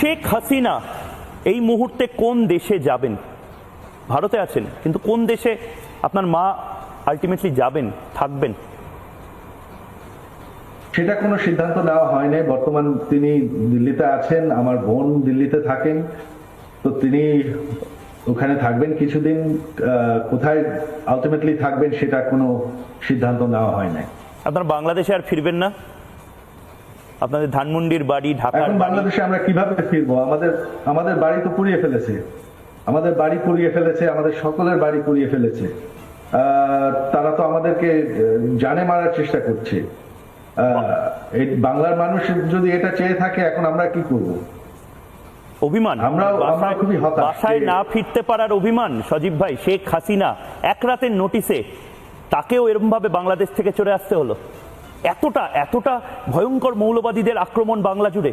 শেখ হাসিনা এই মুহূর্তে কোন দেশে যাবেন? ভারতে আছেন, কিন্তু কোন দেশে আপনার মা আলটিমেটলি যাবেন, থাকবেন? সেটা কোনো সিদ্ধান্ত নেওয়া হয়নি। বর্তমান তিনি দিল্লিতে আছেন, আমার বোন দিল্লিতে থাকেন, তো তিনি ওখানে থাকবেন কিছুদিন। কোথায় আলটিমেটলি থাকবেন সেটা কোনো সিদ্ধান্ত নেওয়া হয় নাই। আপনার বাংলাদেশে আর ফিরবেন না? আপনাদের ধানমন্ডির বাড়ি, ঢাকা, এখন বাংলাদেশে আমরা কিভাবে ফিরবো? আমাদের বাড়ি তো পুড়িয়ে ফেলেছে, আমাদের বাড়ি পুড়িয়ে ফেলেছে, আমাদের সকলের বাড়ি পুড়িয়ে ফেলেছে। তারা তো আমাদেরকে জানে মারার চেষ্টা করছে। এই বাংলার মানুষ যদি এটা চেয়ে থাকে, এখন আমরা কি করব? অভিমান, আমরা খুবই হতাশ। বাসায় না ফিরতে পারার অভিমান। সজীব ভাই, শেখ হাসিনা এক রাতের নোটিসে তাকেও এরকম ভাবে বাংলাদেশ থেকে চলে আসতে হলো। এতটা ভয়ঙ্কর মৌলবাদীদের আক্রমণ বাংলা জুড়ে।